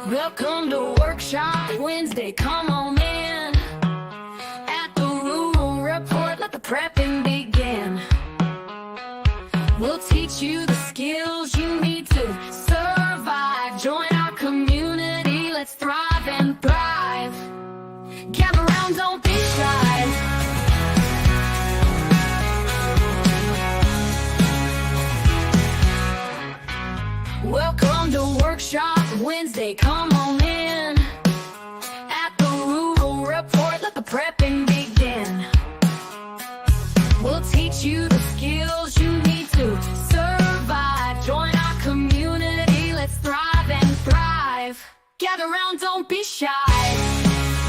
Welcome to Workshop Wednesday, come on in. At the Rural Report, let the prepping begin. We'll teach you the skills you need to survive. Join our community, let's thrive and thrive. Gather round, don't be shy. Welcome to Workshop Wednesday, come on in. At the Rural Report, let the prepping begin. We'll teach you the skills you need to survive. Join our community, let's thrive and thrive. Gather round, don't be shy.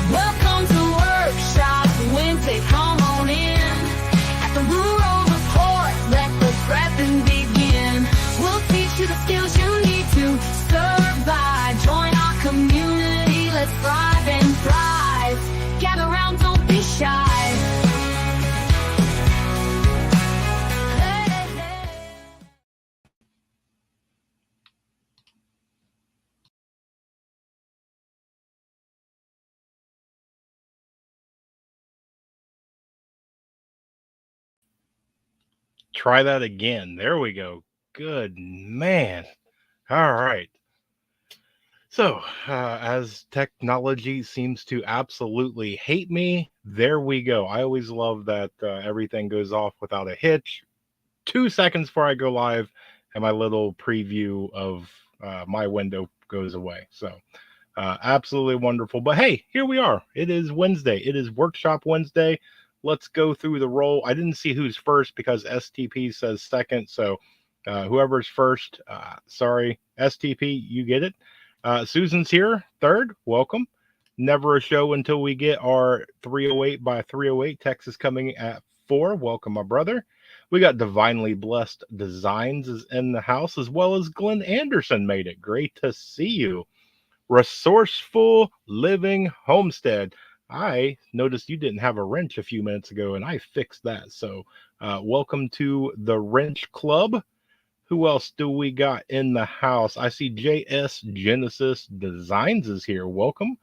Welcome to Workshop Wednesday, come on in. At the Rural Report, let the prepping begin. We'll teach you the skills you need to survive. Join our community, let's thrive and thrive. Gather round, don't be shy. Try that again. There we go. Good man. All right. So, as technology seems to absolutely hate me, there we go. I always love that everything goes off without a hitch. 2 seconds before I go live, and my little preview of my window goes away. So, absolutely wonderful. But hey, here we are. It is Wednesday. It is Workshop Wednesday. Let's go through the roll. I didn't see who's first because STP says second. So whoever's first, sorry, STP, you get it. Susan's here, third. Welcome. Never a show until we get our 308 by 308. Texas coming at 4. Welcome, my brother. We got Divinely Blessed Designs is in the house, as well as Glenn Anderson made it. Great to see you. Resourceful Living Homestead. I noticed you didn't have a wrench a few minutes ago, and I fixed that. So welcome to the Wrench Club. Who else do we got in the house? I see JS Genesis Designs is here. Welcome.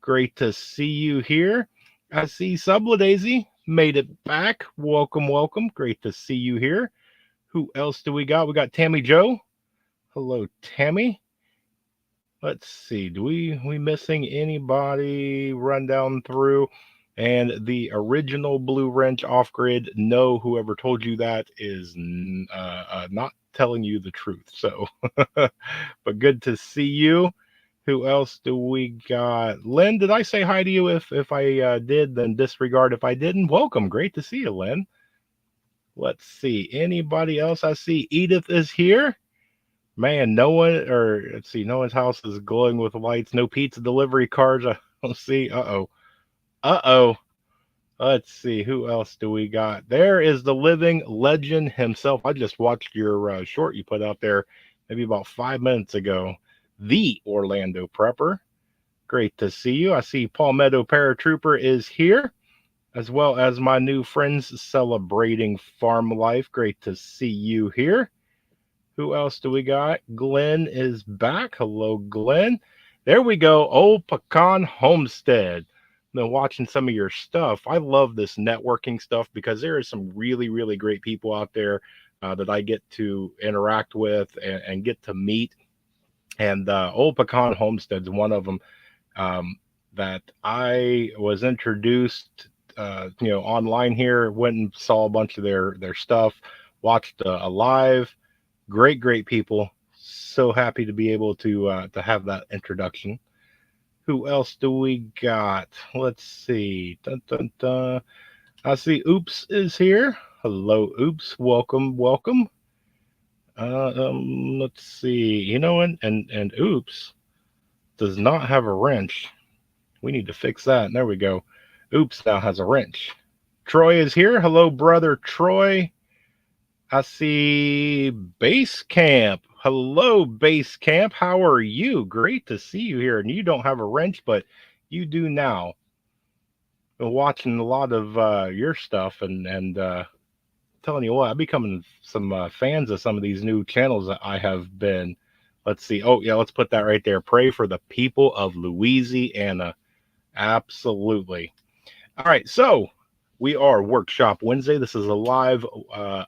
Great to see you here. I see Subladaisy made it back. Welcome, welcome. Great to see you here. Who else do we got? We got Tammy Joe. Hello, Tammy. Let's see. Do we missing anybody? Run down through. And the original Blue Wrench off grid. No, whoever told you that is not telling you the truth. So, but good to see you. Who else do we got? Lynn, did I say hi to you? If I did, then disregard if I didn't. Welcome. Great to see you, Lynn. Let's see. Anybody else? I see Edith is here. Man, no one, or let's see, no one's house is glowing with lights. No pizza delivery cars. I don't see. Uh-oh. Uh-oh. Let's see. Who else do we got? There is the living legend himself. I just watched your short you put out there maybe about 5 minutes ago. The Orlando Prepper. Great to see you. I see Palmetto Paratrooper is here, as well as my new friends celebrating farm life. Great to see you here. Who else do we got? Glenn is back. Hello, Glenn. There we go. Old Pecan Homestead. Been watching some of your stuff. I love this networking stuff because there are some really, really great people out there that I get to interact with and get to meet. And Old Pecan Homestead's one of them that I was introduced, online here. Went and saw a bunch of their stuff. Watched a live. Great people. So happy to be able to have that introduction. Who else do we got? Let's see. Dun, dun, dun. I see Oops is here. Hello, Oops. Welcome. Let's see. And Oops does not have a wrench. We need to fix that. There we go. Oops now has a wrench. Troy is here. Hello, brother Troy. I see Base Camp. Hello, Base Camp. How are you? Great to see you here. And you don't have a wrench, but you do now. Been watching a lot of your stuff and telling you what, I'm becoming some fans of some of these new channels that I have been Let's see. Oh, yeah, let's put that right there. Pray for the people of Louisiana. Absolutely. All right, so we are Workshop Wednesday. This is a live,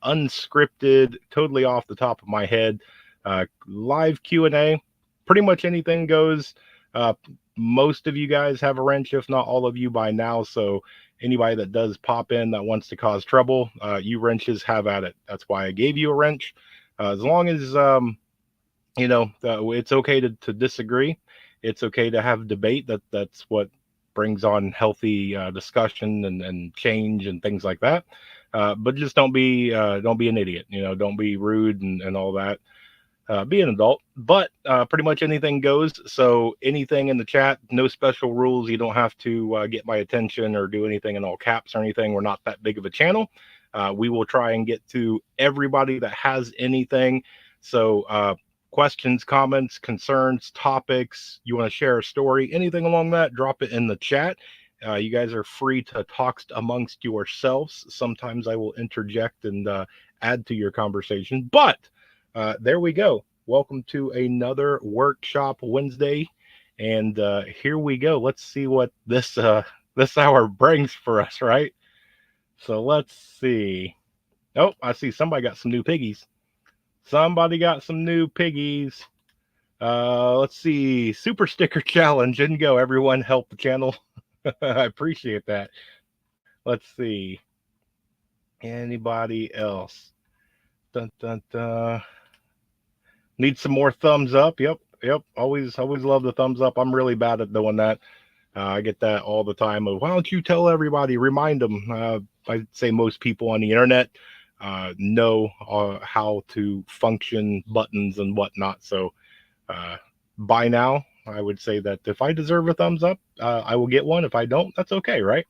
unscripted, totally off the top of my head, live Q&A. Pretty much anything goes. Uh, Most of you guys have a wrench, if not all of you by now. So anybody that does pop in that wants to cause trouble, you wrenches have at it. That's why I gave you a wrench. As long as it's okay to disagree. It's okay to have debate. That's what brings on healthy discussion and change and things like that. But just don't be an idiot. Don't be rude and all that. Be an adult, but pretty much anything goes. So anything in the chat, no special rules. You don't have to get my attention or do anything in all caps or anything. We're not that big of a channel. We will try and get to everybody that has anything. So questions, comments, concerns, topics, you want to share a story, anything along that, drop it in the chat. You guys are free to talk amongst yourselves. Sometimes I will interject and add to your conversation, but there we go. Welcome to another Workshop Wednesday, and here we go. Let's see what this hour brings for us, right? So let's see. Oh, I see somebody got some new piggies. Somebody got some new piggies. Let's see. Super sticker challenge. In go, everyone. Help the channel. I appreciate that. Let's see. Anybody else? Dun, dun, dun. Need some more thumbs up. Yep. Always love the thumbs up. I'm really bad at doing that. I get that all the time. Of why don't you tell everybody? Remind them. I'd say most people on the internet know how to function buttons and whatnot. So by now, I would say that if I deserve a thumbs up, I will get one. If I don't, that's okay, right?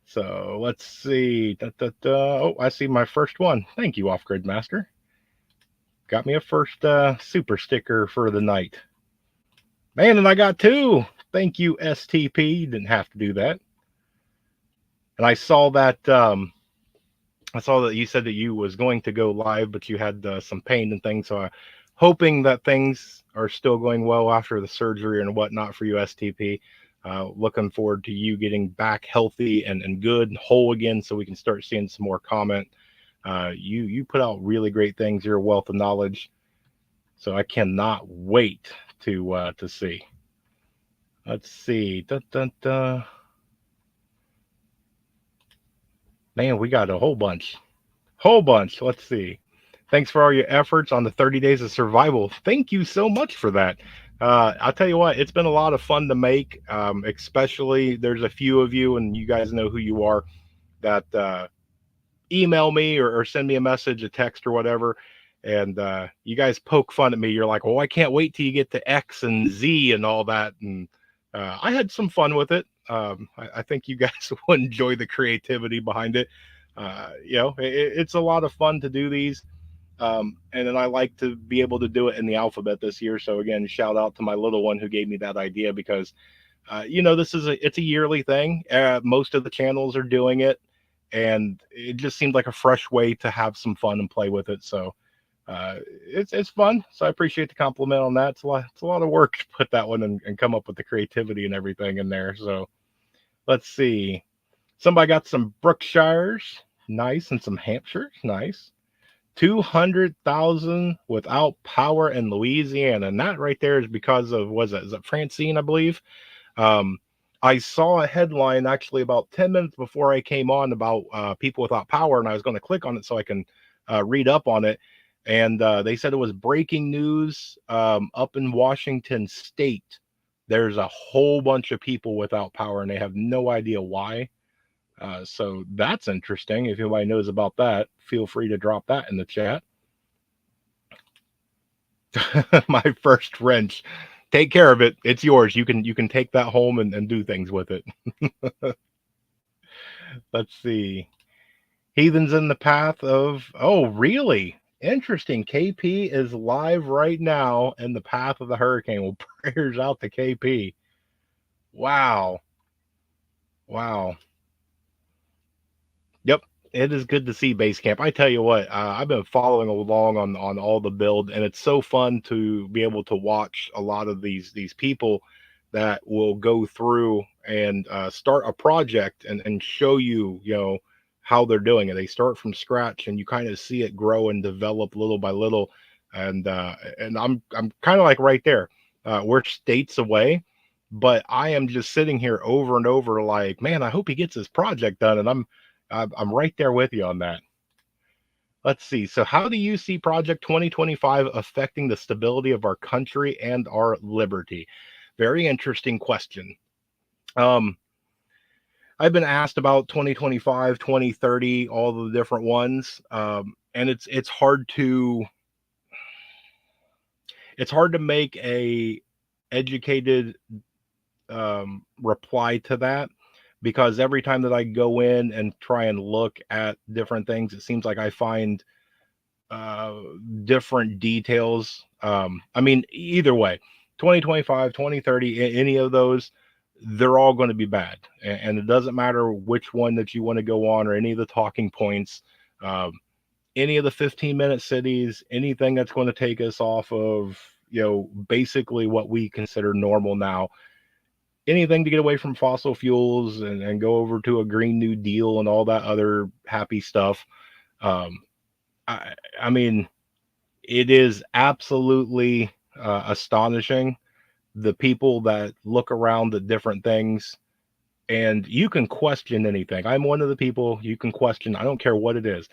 So let's see. Oh, I see my first one. Thank you, Off Grid Master. Got me a first super sticker for the night. Man, and I got two. Thank you, STP. You didn't have to do that. And I saw that you said that you was going to go live, but you had some pain and things. So hoping that things are still going well after the surgery and whatnot for you, STP. Looking forward to you getting back healthy and good and whole again, so we can start seeing some more comment. You put out really great things. You're a wealth of knowledge, so I cannot wait to see. Let's see. Dun, dun, dun. Man, we got a whole bunch. Let's see. Thanks for all your efforts on the 30 days of survival. Thank you so much for that. I'll tell you what, it's been a lot of fun to make. Especially there's a few of you, and you guys know who you are, that email me or send me a message, a text or whatever. And you guys poke fun at me. You're like, well, I can't wait till you get to X and Z and all that. And I had some fun with it. I think you guys will enjoy the creativity behind it. It's a lot of fun to do these. And then I like to be able to do it in the alphabet this year. So again, shout out to my little one who gave me that idea, because it's a yearly thing. Most of the channels are doing it, and it just seemed like a fresh way to have some fun and play with it. So it's fun. So I appreciate the compliment on that. It's a lot of work to put that one and come up with the creativity and everything in there. So let's see. Somebody got some Brookshires, nice, and some Hampshires, nice. 200,000 without power in Louisiana, and that right there is because of, is it Francine, I believe. I saw a headline actually about 10 minutes before I came on about people without power, and I was going to click on it so I can read up on it. And they said it was breaking news up in Washington State. There's a whole bunch of people without power, and they have no idea why. So that's interesting. If anybody knows about that, feel free to drop that in the chat. My first wrench. Take care of it. It's yours. You can take that home and do things with it. Let's see. Heathens in the path of, oh, really? Interesting. KP is live right now in the path of the hurricane. Well, prayers out to KP. Wow. Yep. It is good to see base camp. I tell you what, I've been following along on all the build, and it's so fun to be able to watch a lot of these people that will go through and start a project and show you, how they're doing it. They start from scratch, and you kind of see it grow and develop little by little. And I'm kind of like right there. We're states away, but I am just sitting here over and over, like, man, I hope he gets his project done, and I'm right there with you on that. Let's see. So, how do you see Project 2025 affecting the stability of our country and our liberty? Very interesting question. Um, I've been asked about 2025, 2030, all the different ones, and it's hard to make a educated reply to that, because every time that I go in and try and look at different things, it seems like I find uh, different details. I mean, either way, 2025, 2030, any of those, they're all going to be bad. And it doesn't matter which one that you want to go on or any of the talking points, um, any of the 15-minute cities, anything that's going to take us off of, basically what we consider normal now, anything to get away from fossil fuels and go over to a Green New Deal and all that other happy stuff. Um, I mean, it is absolutely astonishing, the people that look around at different things, and you can question anything. I'm one of the people you can question. I don't care what it is,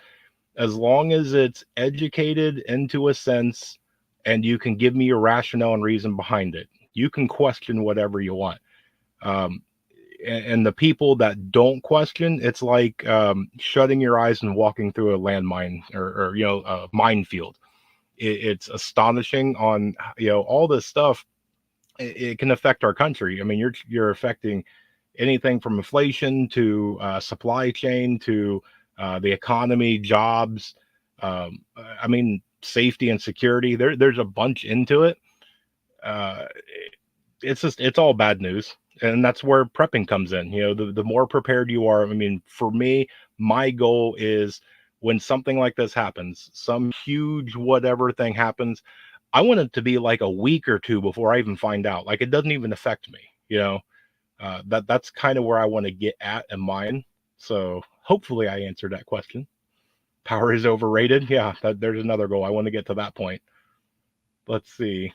as long as it's educated into a sense and you can give me a rationale and reason behind it. You can question whatever you want. Um, and the people that don't question, it's like shutting your eyes and walking through a landmine, or a minefield. It's astonishing on all this stuff. It can affect our country. I mean, you're affecting anything from inflation to supply chain to the economy, jobs. I mean, safety and security. There's a bunch into it. Uh, it's all bad news, and that's where prepping comes in. The more prepared you are. I mean, for me, my goal is, when something like this happens, some huge whatever thing happens, I want it to be like a week or two before I even find out, like it doesn't even affect me. That's kind of where I want to get at in mine. So hopefully I answered that question. Power is overrated. Yeah, there's another goal. I want to get to that point. Let's see.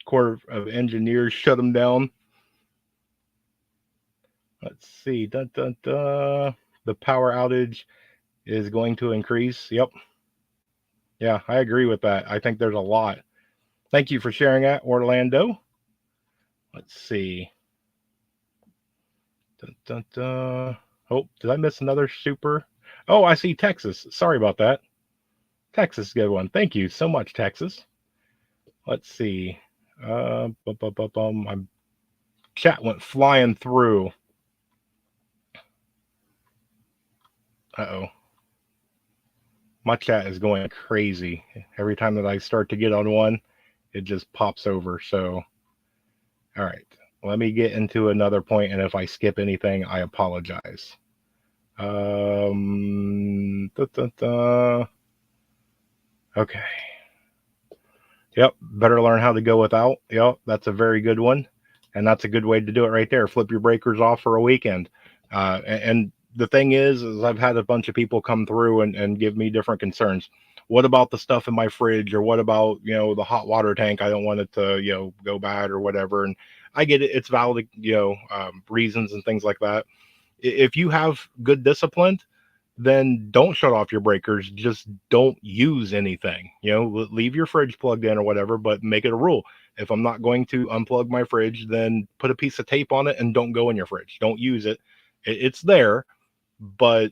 Corps of Engineers shut them down. Let's see. Dun, dun, dun. The power outage is going to increase. Yep. Yeah, I agree with that. I think there's a lot. Thank you for sharing that, Orlando. Let's see. Dun, dun, dun. Oh, did I miss another super? Oh, I see Texas. Sorry about that. Texas, good one. Thank you so much, Texas. Let's see. My chat went flying through. Uh-oh. My chat is going crazy. Every time that I start to get on one, it just pops over. So, all right. Let me get into another point, and if I skip anything, I apologize. Okay. Yep. Better learn how to go without. Yep. That's a very good one. And that's a good way to do it right there. Flip your breakers off for a weekend. And the thing is I've had a bunch of people come through and give me different concerns. What about the stuff in my fridge? Or what about, the hot water tank? I don't want it to, go bad or whatever. And I get it. It's valid, reasons and things like that. If you have good discipline, then don't shut off your breakers. Just don't use anything. Leave your fridge plugged in or whatever, but make it a rule. If I'm not going to unplug my fridge, then put a piece of tape on it and don't go in your fridge. Don't use it. It's there, but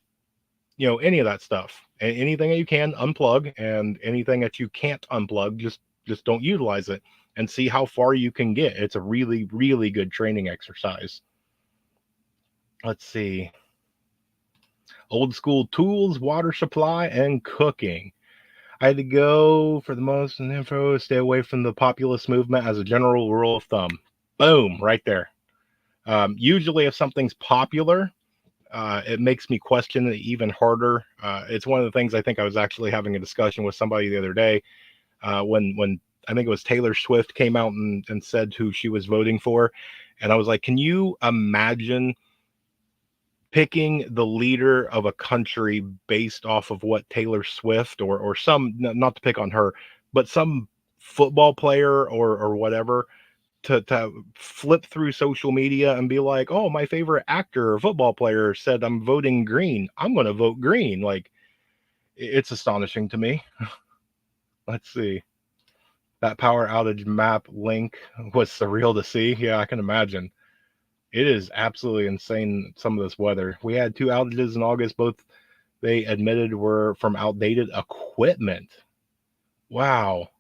any of that stuff, anything that you can unplug, and anything that you can't unplug, just don't utilize it, and see how far you can get. It's a really, really good training exercise. Let's see. Old school tools, water supply, and cooking. I had to go for the most info, stay away from the populist movement as a general rule of thumb. Boom, right there. Usually if something's popular, it makes me question it even harder. It's one of the things I think I was actually having a discussion with somebody the other day when I think it was Taylor Swift came out and said who she was voting for, and I was like, can you imagine picking the leader of a country based off of what Taylor Swift or some, not to pick on her, but some football player or whatever, to flip through social media and be like, oh, my favorite actor or football player said I'm voting green, I'm going to vote green. Like, it's astonishing to me. Let's see. That power outage map link was surreal to see. Yeah, I can imagine. It is absolutely insane, some of this weather. We had 2 outages in August. Both they admitted were from outdated equipment. Wow.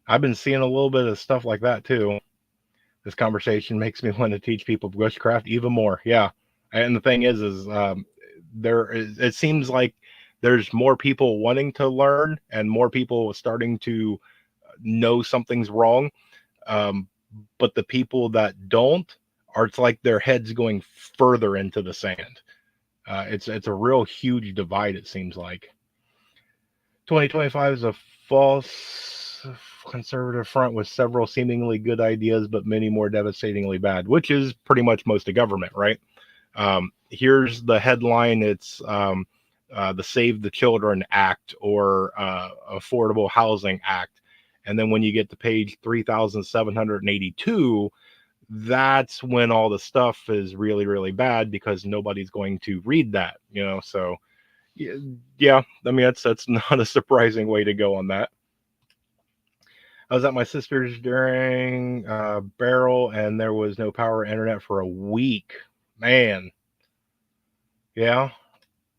I've been seeing a little bit of stuff like that too. This conversation makes me want to teach people bushcraft even more. Yeah. And the thing is it seems like there's more people wanting to learn and more people starting to know something's wrong. Um, but the people that don't are, it's like their heads going further into the sand. It's a real huge divide, it seems like. 2025 is a false conservative front with several seemingly good ideas, but many more devastatingly bad, which is pretty much most of government, right? Here's the headline. It's the Save the Children Act or Affordable Housing Act. And then when you get to page 3,782, that's when all the stuff is really, really bad because nobody's going to read that, So, yeah, I mean, that's not a surprising way to go on that. I was at my sister's during Barrel, and there was no power internet for a week. Man, yeah,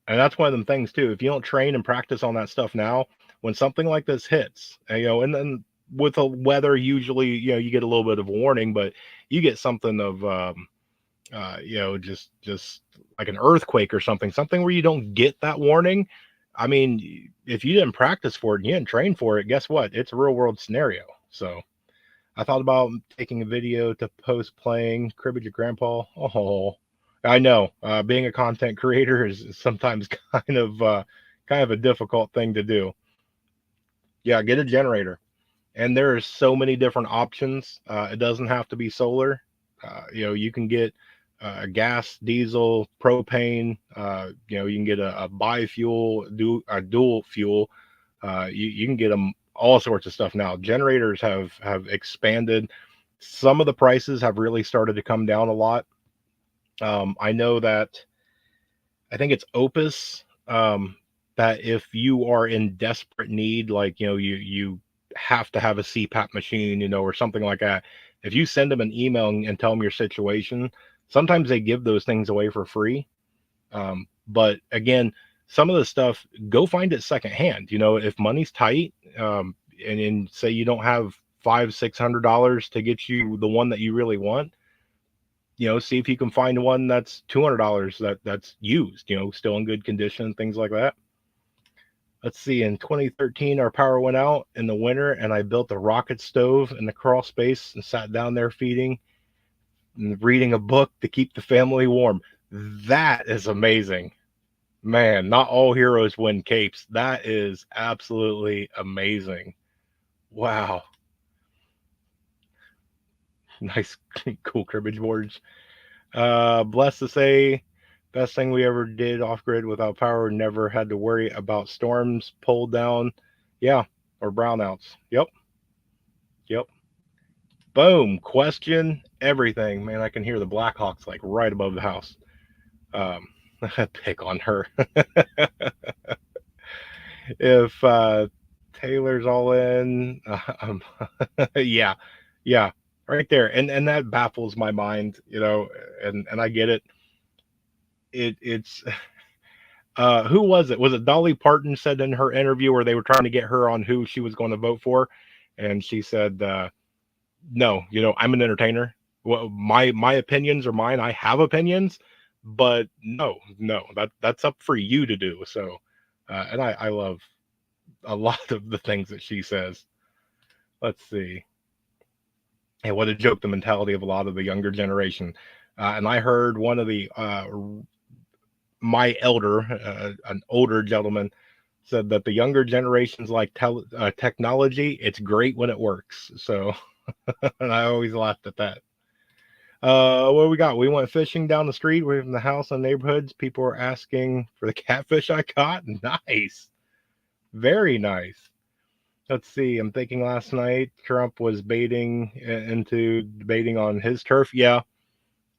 and that's one of them things too. If you don't train and practice on that stuff now, when something like this hits, and then with the weather, usually, you get a little bit of warning, but you get something of, just like an earthquake or something where you don't get that warning. I mean, if you didn't practice for it and you didn't train for it, guess what? It's a real world scenario. So I thought about taking a video to post playing Cribbage at Grandpa. Oh, I know. Being a content creator is sometimes kind of a difficult thing to do. Yeah, get a generator. And there's so many different options. It doesn't have to be solar. You can get gas, diesel, propane. You can get a biofuel, a dual fuel. You can get them all sorts of stuff now. Generators have expanded. Some of the prices have really started to come down a lot. I know that I think it's Opus, that if you are in desperate need, like, you have to have a CPAP machine, or something like that. If you send them an email and tell them your situation, sometimes they give those things away for free. But again, some of the stuff, go find it secondhand. If money's tight, and say you don't have $500-600 to get you the one that you really want, see if you can find one that's $200 that's used, still in good condition, things like that. Let's see. In 2013, our power went out in the winter, and I built a rocket stove in the crawl space and sat down there feeding and reading a book to keep the family warm. That is amazing. Man, not all heroes win capes. That is absolutely amazing. Wow. Nice, cool cribbage boards. Blessed to say, best thing we ever did off grid without power. Never had to worry about storms, pulled down, yeah, or brownouts. Yep. Boom. Question everything. Man, I can hear the Blackhawks like right above the house. Pick on her. If Taylor's all in, yeah, right there, and that baffles my mind, and I get it. It's who was it? Was it Dolly Parton said in her interview where they were trying to get her on who she was going to vote for, and she said, "No, I'm an entertainer. Well, my opinions are mine. I have opinions, but no, that's up for you to do." So, and I love a lot of the things that she says. Let's see. And what a joke, the mentality of a lot of the younger generation. And I heard one of the my elder, an older gentleman, said that the younger generations like technology. It's great when it works. So, and I always laughed at that. What we got? We went fishing down the street away from the house and neighborhoods. People were asking for the catfish I caught. Nice. Very nice. Let's see. I'm thinking last night Trump was baiting into debating on his turf. Yeah.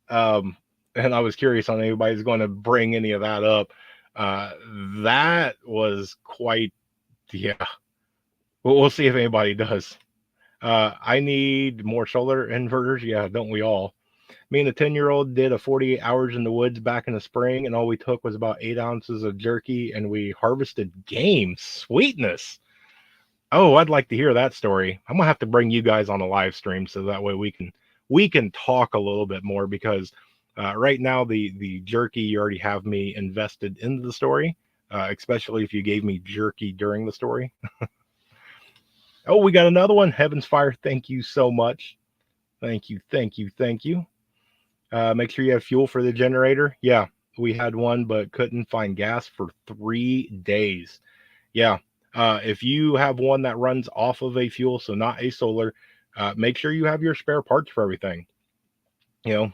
Um, and I was curious on anybody's going to bring any of that up. Uh, that was quite, yeah. We'll see if anybody does. I need more solar inverters. Yeah, don't we all? Me and the 10-year-old did a 48 hours in the woods back in the spring, and all we took was about 8 ounces of jerky, and we harvested game. Sweetness. Oh, I'd like to hear that story. I'm gonna have to bring you guys on a live stream so that way we can talk a little bit more because right now the jerky you already have me invested into the story, especially if you gave me jerky during the story. Oh, we got another one. Heaven's Fire. Thank you so much. Thank you, thank you, thank you. Make sure you have fuel for the generator. Yeah, we had one, but couldn't find gas for 3 days. Yeah. If you have one that runs off of a fuel, so not a solar, make sure you have your spare parts for everything.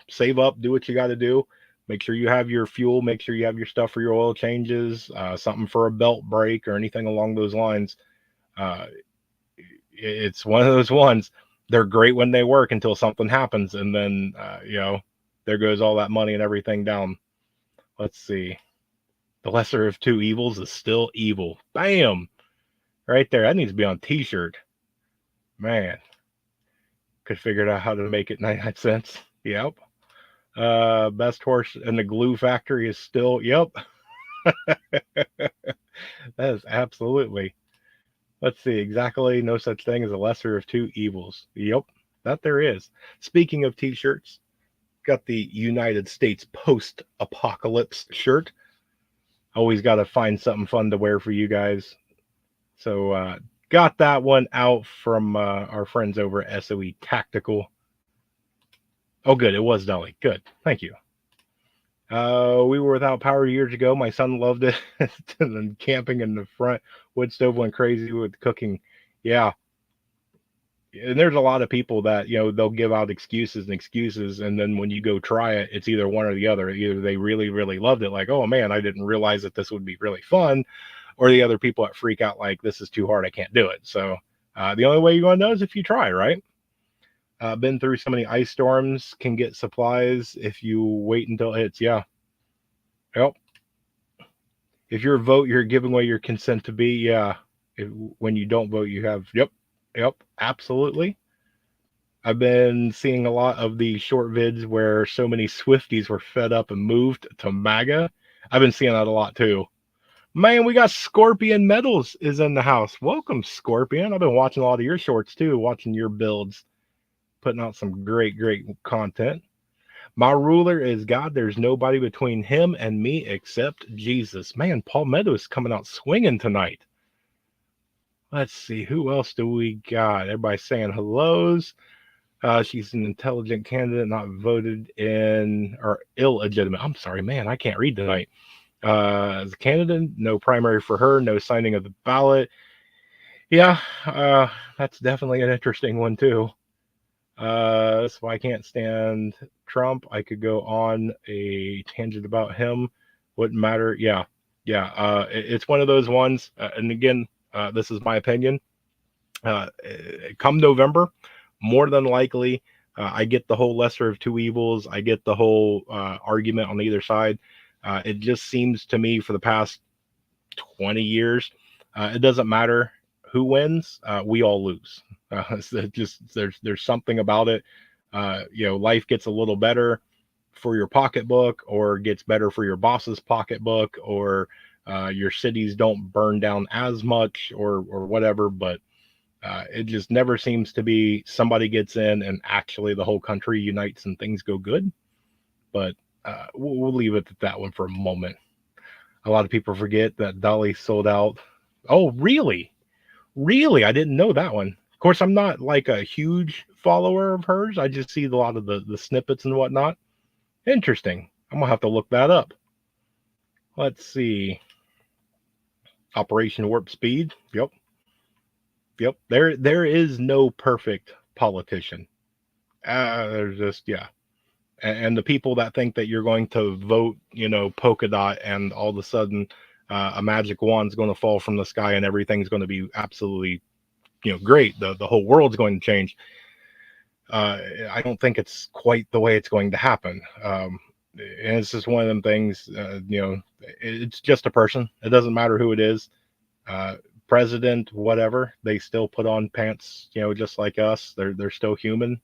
Save up, do what you got to do. Make sure you have your fuel. Make sure you have your stuff for your oil changes, something for a belt break or anything along those lines. Uh, it's one of those ones. They're great when they work until something happens, and then there goes all that money and everything down. Let's see. The lesser of two evils is still evil. Bam! Right there. That needs to be on a t-shirt. Man. Could figure out how to make it 99 cents. Yep. Best horse in the glue factory is still, yep. That is absolutely. Let's see. Exactly. No such thing as a lesser of two evils. Yep. That there is. Speaking of t-shirts, got the United States post-apocalypse shirt. Always got to find something fun to wear for you guys. So got that one out from our friends over at SOE Tactical. Oh, good. It was Dolly. Good. Thank you. We were without power years ago. My son loved it. And then camping in the front wood stove went crazy with cooking. Yeah. And there's a lot of people that, they'll give out excuses and excuses. And then when you go try it, it's either one or the other. Either they really, really loved it. Like, oh man, I didn't realize that this would be really fun. Or the other people that freak out like, this is too hard, I can't do it. So the only way you're going to know is if you try, right? Been through so many ice storms, can get supplies if you wait until it's, yeah. Yep. If your vote, you're giving away your consent to be, yeah. When you don't vote, you have, yep, absolutely. I've been seeing a lot of the short vids where so many Swifties were fed up and moved to MAGA. I've been seeing that a lot too. Man, we got Scorpion Metals is in the house. Welcome, Scorpion. I've been watching a lot of your shorts too, watching your builds, putting out some great, great content. My ruler is God. There's nobody between him and me except Jesus. Man, Paul Meadows coming out swinging tonight. Let's see. Who else do we got? Everybody saying hellos. She's an intelligent candidate, not voted in, or illegitimate. I'm sorry, man. I can't read tonight. As a candidate, no primary for her, no signing of the ballot. Yeah, that's definitely an interesting one too. So I can't stand Trump. I could go on a tangent about him. Wouldn't matter. Yeah. It's one of those ones. And again, this is my opinion. Come November, more than likely, I get the whole lesser of two evils. I get the whole argument on either side. It just seems to me for the past 20 years, it doesn't matter who wins, we all lose. There's something about it. Life gets a little better for your pocketbook, or gets better for your boss's pocketbook, or your cities don't burn down as much, or whatever. But it just never seems to be somebody gets in and actually the whole country unites and things go good. But we'll leave it at that one for a moment. A lot of people forget that Dolly sold out. Oh, really? Really? I didn't know that one. Of course, I'm not like a huge follower of hers. I just see a lot of the snippets and whatnot. Interesting. I'm going to have to look that up. Let's see. Operation Warp Speed. Yep. Yep. There is no perfect politician. There's just, yeah. And the people that think that you're going to vote, polka dot, and all of a sudden a magic wand's going to fall from the sky and everything's going to be absolutely, great. The whole world's going to change. I don't think it's quite the way it's going to happen. And it's just one of them things. It's just a person. It doesn't matter who it is. Uh, President, whatever. They still put on pants. Just like us. They're still human.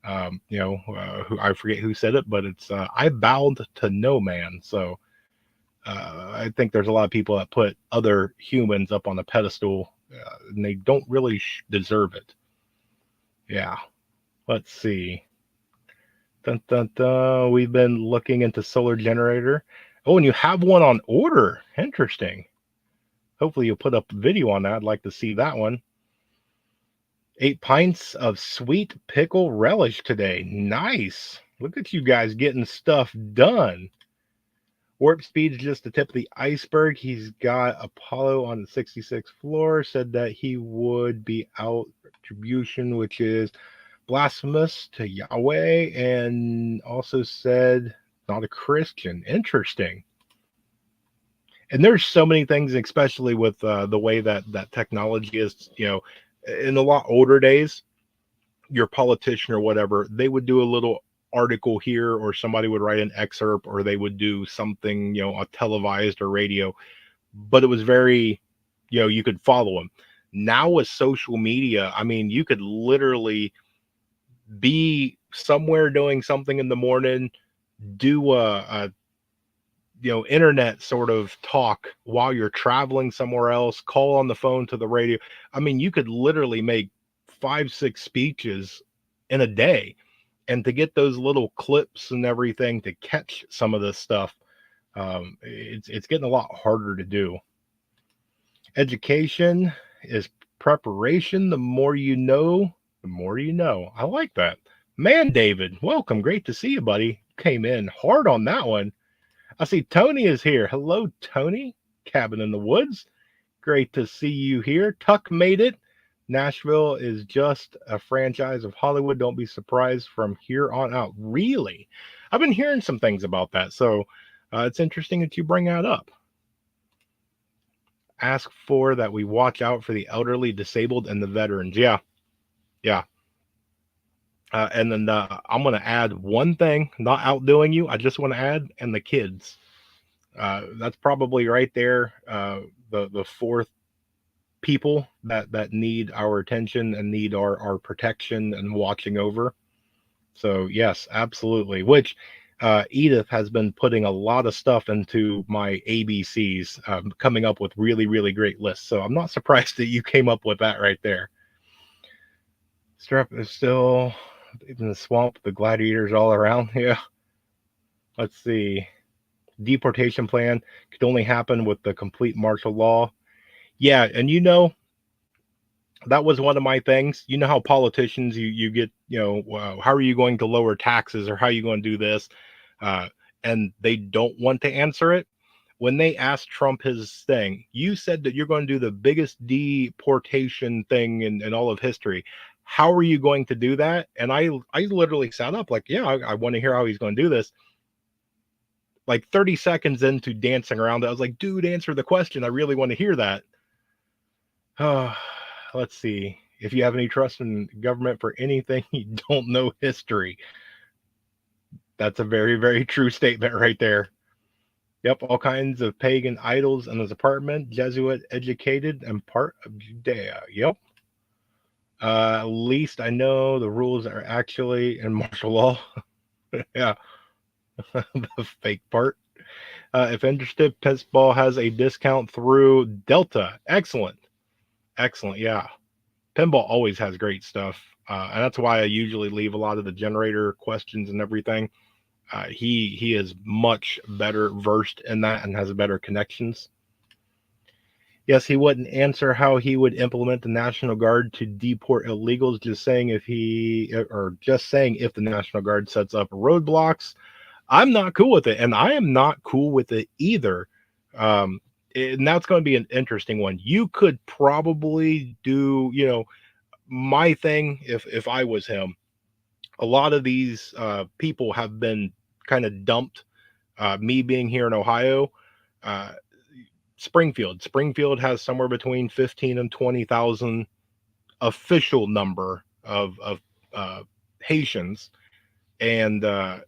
I forget who said it, but it's I bowed to no man. So I think there's a lot of people that put other humans up on a pedestal, and they don't really deserve it. Yeah. Let's see. Dun, dun, dun. We've been looking into solar generator. Oh, and you have one on order. Interesting. Hopefully you'll put up a video on that. I'd like to see that one. 8 pints of sweet pickle relish today. Nice. Look at you guys getting stuff done. Warp speed's just the tip of the iceberg. He's got Apollo on the 66th floor. Said that he would be out retribution, which is blasphemous to Yahweh, and also said not a Christian. Interesting. And there's so many things, especially with the way that technology is, in a lot older days, your politician or whatever, they would do a little article here, or somebody would write an excerpt, or they would do something, a televised or radio, but it was very, you could follow them. Now with social media, I mean, you could literally be somewhere doing something in the morning, do a internet sort of talk while you're traveling somewhere else, call on the phone to the radio. I mean, you could literally make 5-6 speeches in a day, and to get those little clips and everything to catch some of this stuff, it's getting a lot harder to do. Education is preparation. The more you know, the more you know. I like that. Man, David, welcome. Great to see you, buddy. Came in hard on that one. I see Tony is here. Hello, Tony. Cabin in the Woods. Great to see you here. Tuck made it. Nashville is just a franchise of Hollywood. Don't be surprised from here on out. Really? I've been hearing some things about that. So it's interesting that you bring that up. Ask for that we watch out for the elderly, disabled, and the veterans. Yeah. Yeah. And then I'm going to add one thing, not outdoing you. I just want to add, and the kids. That's probably right there. The fourth people that need our attention and need our protection and watching over. So yes, absolutely. Which Edith has been putting a lot of stuff into my ABCs, coming up with really, really great lists. So I'm not surprised that you came up with that right there. Strep is still in the swamp, the gladiators all around. Yeah. Let's see. Deportation plan could only happen with the complete martial law. Yeah, and that was one of my things. You know how politicians, you get, how are you going to lower taxes, or how are you going to do this? And they don't want to answer it. When they asked Trump his thing, you said that you're going to do the biggest deportation thing in all of history. How are you going to do that? And I literally sat up like, yeah, I want to hear how he's going to do this. Like 30 seconds into dancing around it, I was like, dude, answer the question. I really want to hear that. Let's see. If you have any trust in government for anything, you don't know history. That's a very, very true statement right there. Yep, all kinds of pagan idols in his apartment, Jesuit educated and part of Judea. Yep. At least I know the rules are actually in martial law. Yeah. The fake part. If interested, Pinball has a discount through Delta. Excellent. Excellent. Yeah. Pinball always has great stuff. And that's why I usually leave a lot of the generator questions and everything. He is much better versed in that and has better connections. Yes, he wouldn't answer how he would implement the National Guard to deport illegals, just saying if the National Guard sets up roadblocks. I'm not cool with it, and I am not cool with it either. Um, and that's going to be an interesting one. You could probably do, my thing if I was him. A lot of these people have been kind of dumped. Me being here in Ohio, uh, Springfield has somewhere between 15 and 20,000 official number of uh, Haitians, and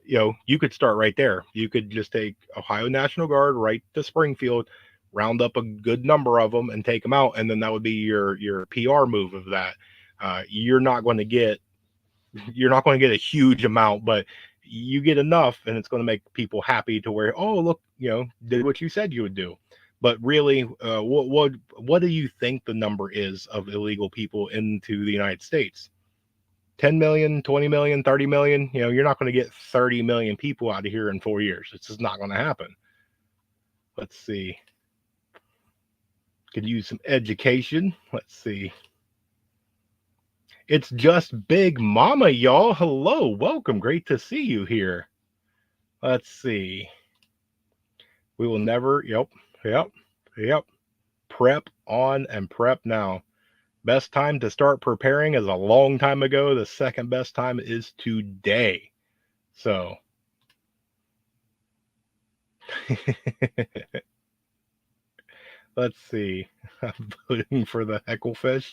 you could start right there. You could just take Ohio National Guard right to Springfield, round up a good number of them, and take them out, and then that would be your PR move of that. You're not going to get a huge amount, but you get enough, and it's going to make people happy to where, oh look, did what you said you would do. But really, what do you think the number is of illegal people into the United States? 10 million, 20 million, 30 million. You're not going to get 30 million people out of here in 4 years. It's just not going to happen. Let's see. Could use some education. Let's see. It's just Big Mama, y'all. Hello, welcome. Great to see you here. Let's see. We will never, yep. Prep on and prep now. Best time to start preparing is a long time ago. The second best time is today. So, let's see. I'm voting for the hecklefish.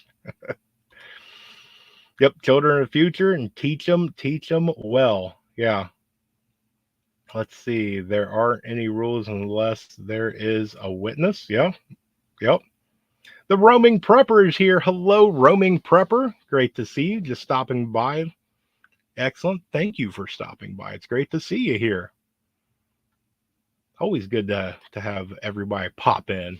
Yep, children of the future, and teach them well. Yeah. Let's see. There aren't any rules unless there is a witness. Yeah. Yep. The roaming prepper is here. Hello, roaming prepper. Great to see you. Just stopping by. Excellent. Thank you for stopping by. It's great to see you here. Always good to have everybody pop in.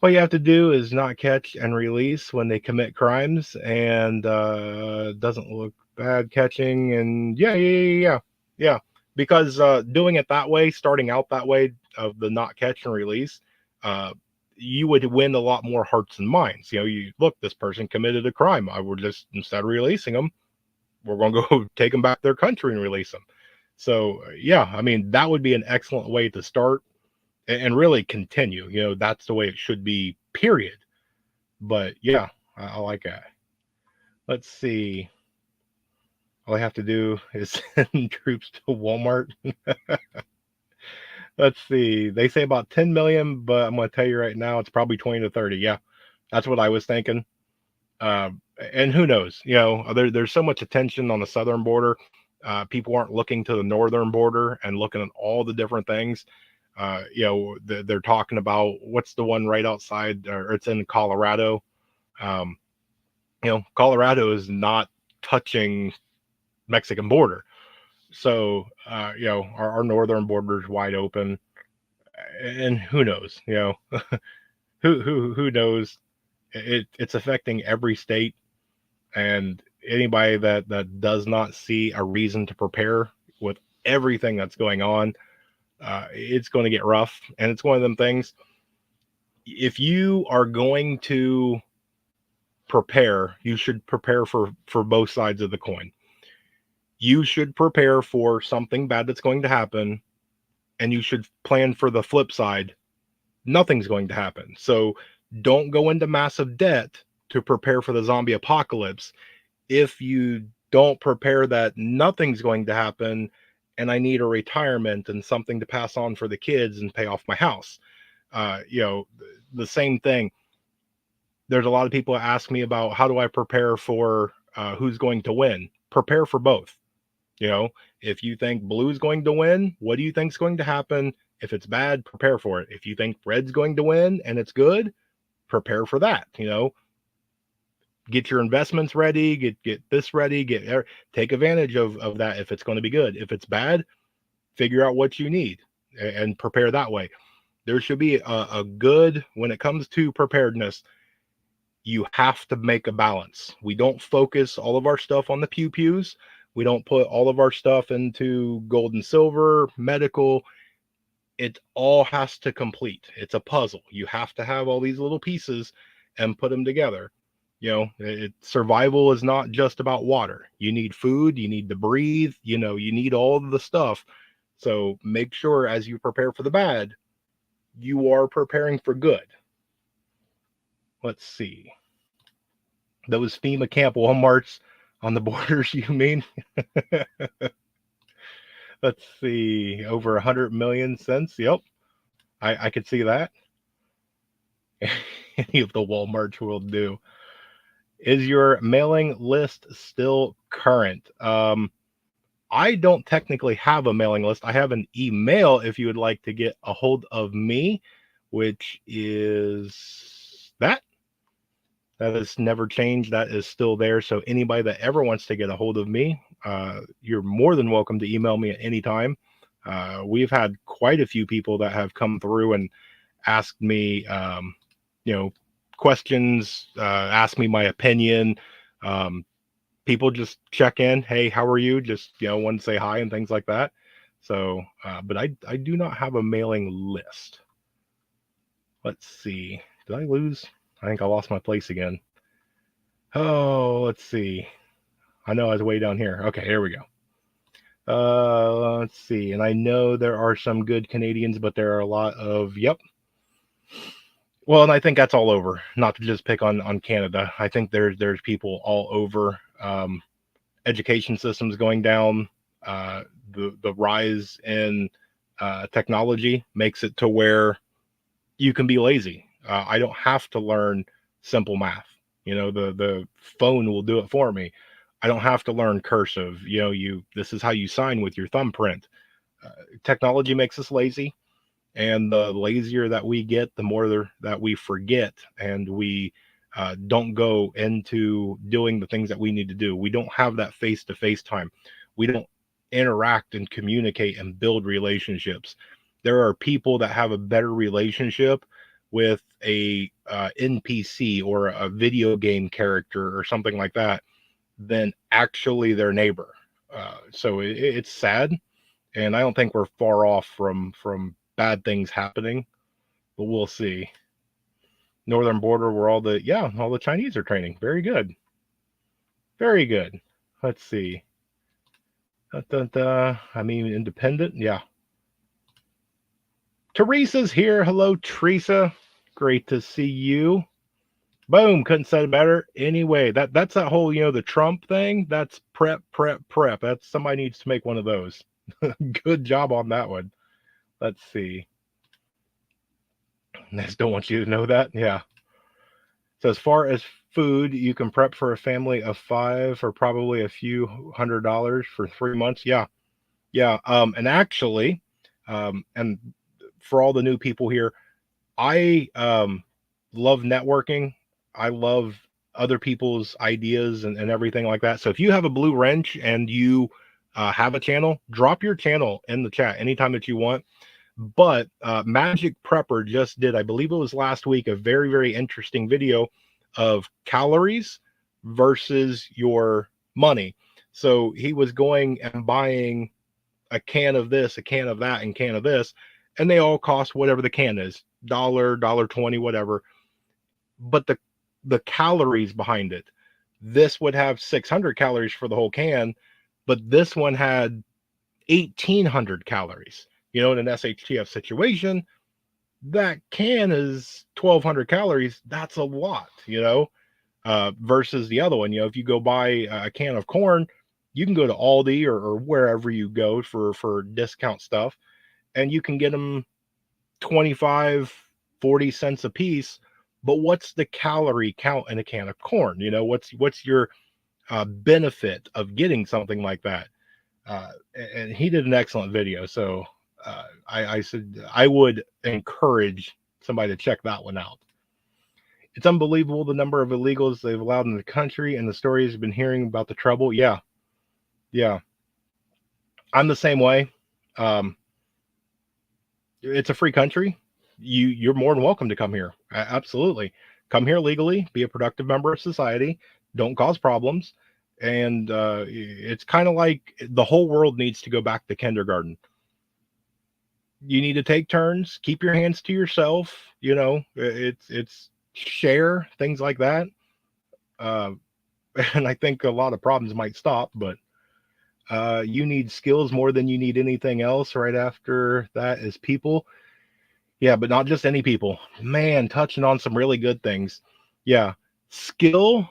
All you have to do is not catch and release when they commit crimes, and doesn't look bad catching. And yeah. Because doing it that way, starting out that way of the not catch and release, you would win a lot more hearts and minds. You look, this person committed a crime. I would just, instead of releasing them, we're going to go take them back to their country and release them. So yeah, I mean, that would be an excellent way to start and really continue. That's the way it should be, period. But yeah, I like that. Let's see. All I have to do is send troops to Walmart. Let's see. They say about 10 million, but I'm going to tell you right now, it's probably 20 to 30. Yeah, that's what I was thinking. And who knows? There's so much attention on the southern border. People aren't looking to the northern border and looking at all the different things. They're talking about what's the one right outside, or it's in Colorado. Colorado is not touching Mexican border. So, our northern border is wide open, and who knows, who knows? It's affecting every state, and anybody that does not see a reason to prepare with everything that's going on, it's going to get rough. And it's one of them things. If you are going to prepare, you should prepare for both sides of the coin. You should prepare for something bad that's going to happen, and you should plan for the flip side. Nothing's going to happen. So don't go into massive debt to prepare for the zombie apocalypse if you don't prepare that nothing's going to happen and I need a retirement and something to pass on for the kids and pay off my house. The same thing. There's a lot of people ask me about, how do I prepare for who's going to win? Prepare for both. If you think blue's going to win, what do you think's going to happen? If it's bad, prepare for it. If you think red's going to win and it's good, prepare for that. Get your investments ready, get this ready, take advantage of that if it's going to be good. If it's bad, figure out what you need and prepare that way. There should be a good, when it comes to preparedness, you have to make a balance. We don't focus all of our stuff on the pews. We don't put all of our stuff into gold and silver, medical. It all has to complete. It's a puzzle. You have to have all these little pieces and put them together. Survival is not just about water. You need food, you need to breathe, you need all of the stuff. So make sure as you prepare for the bad, you are preparing for good. Let's see. Those FEMA camp Walmarts on the borders, you mean? Let's see. Over 100 million cents. Yep. I could see that. Any of the Walmarts will do. Is your mailing list still current? I don't technically have a mailing list. I have an email if you would like to get a hold of me, which is that. That has never changed. That is still there. So anybody that ever wants to get a hold of me, you're more than welcome to email me at any time. We've had quite a few people that have come through and asked me, you know, questions, ask me my opinion. People just check in. Hey, how are you? Just, want to say hi and things like that. So, but I do not have a mailing list. Let's see. Did I lose? I think I lost my place again. Oh, let's see. I know I was way down here. Okay, here we go. Let's see. And I know there are some good Canadians, but there are a lot of, yep. Well, and I think that's all over. Not to just pick on Canada. I think there's people all over. Education systems going down. The rise in technology makes it to where you can be lazy. I don't have to learn simple math. The phone will do it for me. I don't have to learn cursive. This is how you sign with your thumbprint. Technology makes us lazy, and the lazier that we get, the more that we forget, and we don't go into doing the things that we need to do. We don't have that face-to-face time. We don't interact and communicate and build relationships. There are people that have a better relationship with a NPC or a video game character or something like that than actually their neighbor. So it's sad, and I don't think we're far off from bad things happening, but we'll see. Northern border where all the Chinese are training. Very good. Very good. Let's see. I mean, independent. Yeah. Teresa's here. Hello, Teresa. Great to see you. Boom. Couldn't say it better. Anyway, that's that whole, the Trump thing. That's prep. That's somebody needs to make one of those. Good job on that one. Let's see. I just don't want you to know that. Yeah. So as far as food, you can prep for a family of 5 for probably a few $100s for 3 months. Yeah. Yeah. And actually, and for all the new people here, I love networking. I love other people's ideas and everything like that. So if you have a blue wrench and you have a channel, drop your channel in the chat anytime that you want. But Magic Prepper just did, I believe it was last week, a very, very interesting video of calories versus your money. So he was going and buying a can of this, a can of that, and can of this, and they all cost whatever the can is, $1.20, whatever. But the calories behind it, this would have 600 calories for the whole can, but this one had 1,800 calories. In an SHTF situation, that can is 1,200 calories. That's a lot, versus the other one. If you go buy a can of corn, you can go to Aldi or wherever you go for discount stuff, and you can get them 25, 40 cents a piece. But what's the calorie count in a can of corn? What's your benefit of getting something like that? And he did an excellent video. So I said I would encourage somebody to check that one out. It's unbelievable the number of illegals they've allowed in the country, and the stories have been hearing about the trouble. Yeah. I'm the same way. It's a free country. You're more than welcome to come here. Absolutely. Come here legally, be a productive member of society, don't cause problems. And it's kind of like the whole world needs to go back to kindergarten. You need to take turns, keep your hands to yourself. It's share, things like that. And I think a lot of problems might stop, but you need skills more than you need anything else. Right after that is people. Yeah, but not just any people. Man, touching on some really good things. Yeah, skill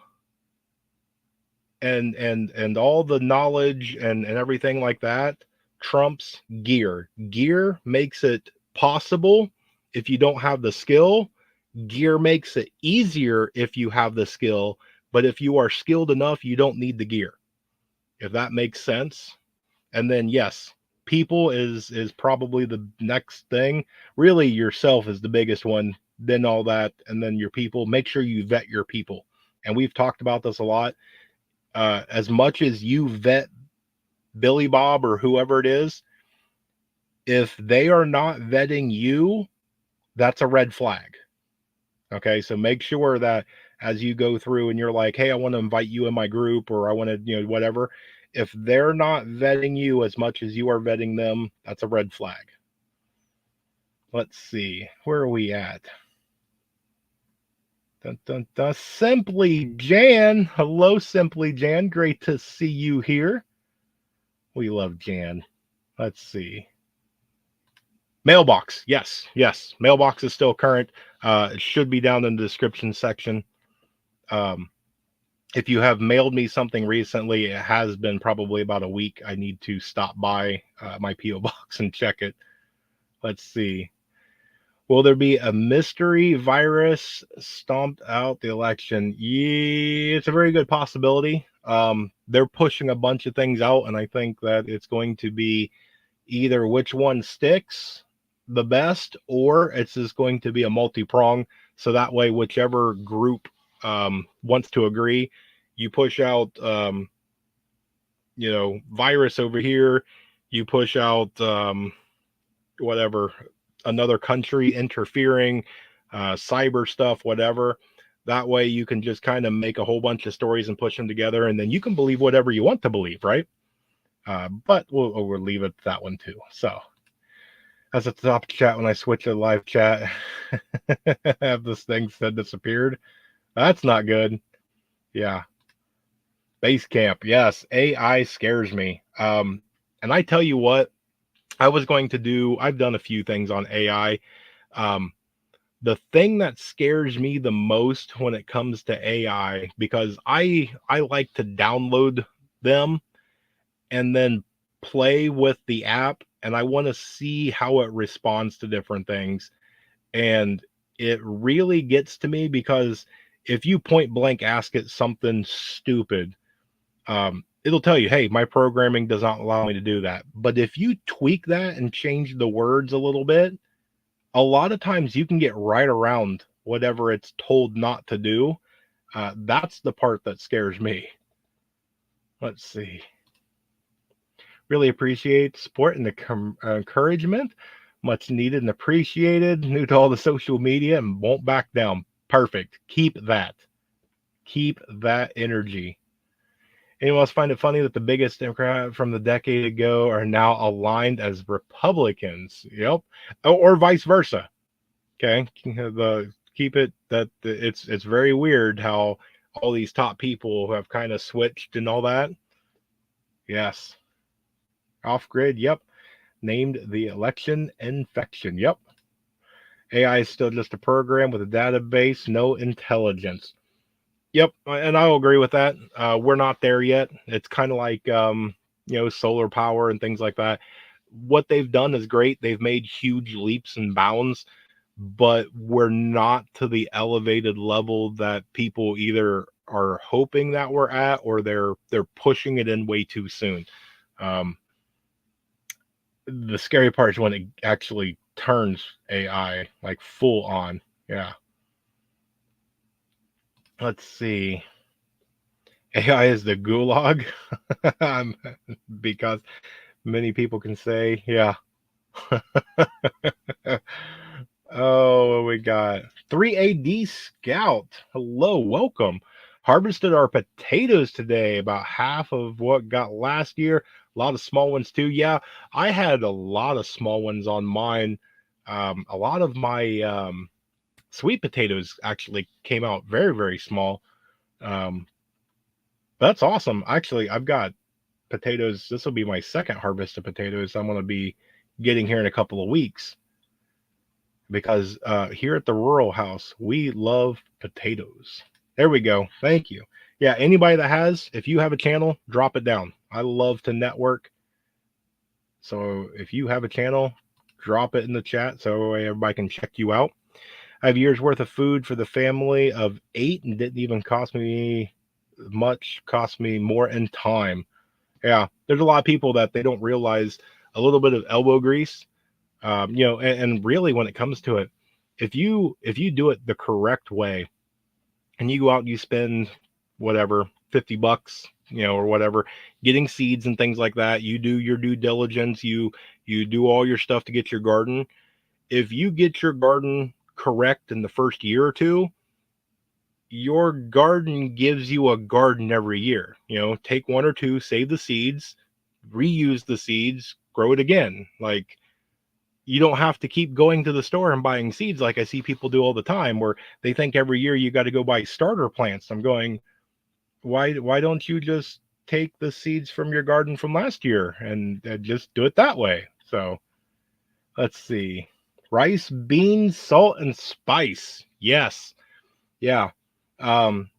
and all the knowledge and everything like that trumps gear. Gear makes it possible if you don't have the skill. Gear makes it easier if you have the skill, but if you are skilled enough, you don't need the gear. If that makes sense. And then yes, people is probably the next thing. Really yourself is the biggest one, then all that, and then your people. Make sure you vet your people. And we've talked about this a lot. As much as you vet Billy Bob or whoever it is, if they are not vetting you, that's a red flag. Okay, so make sure that as you go through and you're like, hey, I want to invite you in my group or I want to, whatever. If they're not vetting you as much as you are vetting them, that's a red flag. Let's see, where are we at? Dun, dun, dun. Simply Jan. Hello, Simply Jan. Great to see you here. We love Jan. Let's see. Mailbox. Yes, yes. Mailbox is still current. It should be down in the description section. Um, if you have mailed me something recently, it has been probably about a week. I need to stop by my P.O. box and check it. Let's see. Will there be a mystery virus stomped out the election? Yeah, it's a very good possibility. They're pushing a bunch of things out, and I think that it's going to be either which one sticks the best, or it's just going to be a multi-prong. So that way, whichever group wants to agree, you push out, virus over here, you push out whatever, another country interfering, cyber stuff, whatever. That way, you can just kind of make a whole bunch of stories and push them together, and then you can believe whatever you want to believe, right? But we'll leave it at that one too. So as a top chat, when I switch to live chat, have this thing said disappeared. That's not good. Yeah. Base camp. Yes. AI scares me. And I tell you what, I've done a few things on AI. Um, the thing that scares me the most when it comes to AI, because I like to download them and then play with the app, and I want to see how it responds to different things. And it really gets to me because if you point blank ask it something stupid, it'll tell you, hey, my programming does not allow me to do that. But if you tweak that and change the words a little bit, a lot of times you can get right around whatever it's told not to do. That's the part that scares me. Let's see. Really appreciate support and the encouragement. Much needed and appreciated. New to all the social media and won't back down. Perfect. Keep that. Keep that energy. Anyone else find it funny that the biggest Democrat from the decade ago are now aligned as Republicans? Yep. Or vice versa. Okay. Keep it that it's very weird how all these top people have kind of switched and all that. Yes. Off grid. Yep. Named the election infection. Yep. AI is still just a program with a database, no intelligence. Yep, and I'll agree with that. We're not there yet. It's kind of like solar power and things like that. What they've done is great. They've made huge leaps and bounds, but we're not to the elevated level that people either are hoping that we're at, or they're pushing it in way too soon. The scary part is when it actually turns AI like full on. Yeah. Let's see. AI is the gulag. Because many people can say, yeah. Oh, we got 3AD Scout. Hello, welcome. Harvested our potatoes today, about half of what got last year. A lot of small ones too. Yeah, I had a lot of small ones on mine. A lot of my sweet potatoes actually came out very, very small. That's awesome. Actually, I've got potatoes. This will be my second harvest of potatoes I'm going to be getting here in a couple of weeks. because here at the Rural House, we love potatoes. There we go. Thank you. Yeah, anybody that has, if you have a channel, drop it down. I love to network. So if you have a channel, drop it in the chat so everybody can check you out. I have years worth of food for the family of 8 and didn't even cost me much, cost me more in time. Yeah, there's a lot of people that they don't realize a little bit of elbow grease. And really when it comes to it, if you do it the correct way and you go out and you spend whatever $50, or whatever, getting seeds and things like that, you do your due diligence, you do all your stuff to get your garden. If you get your garden correct in the first year or two, your garden gives you a garden every year. Take one or two, save the seeds, reuse the seeds, grow it again. Like, you don't have to keep going to the store and buying seeds like I see people do all the time, where they think every year you got to go buy starter plants. I'm going, why don't you just take the seeds from your garden from last year and just do it that way? So let's see. Rice, beans, salt, and spice. Yes. Yeah.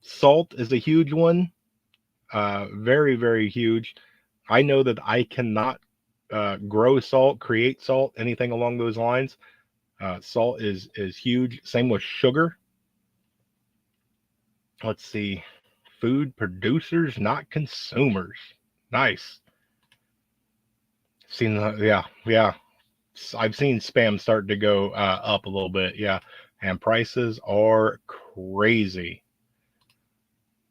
Salt is a huge one. Very, very huge. I know that I cannot grow salt, create salt, anything along those lines. Salt is huge. Same with sugar. Let's see. Food producers, not consumers. Nice. Seen yeah. I've seen spam start to go up a little bit. Yeah, and prices are crazy.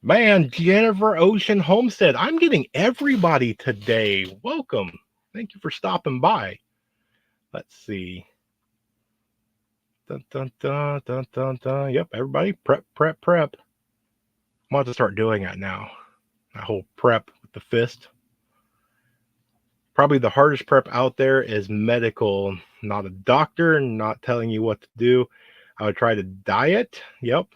Man, Jennifer Ocean Homestead, I'm getting everybody today. Welcome. Thank you for stopping by. Let's see. Dun, dun, dun, dun, dun, dun. Yep, everybody, prep, prep, prep. I'm about to start doing that now. That whole prep with the fist. Probably the hardest prep out there is medical. Not a doctor, not telling you what to do. I would try to diet. Yep.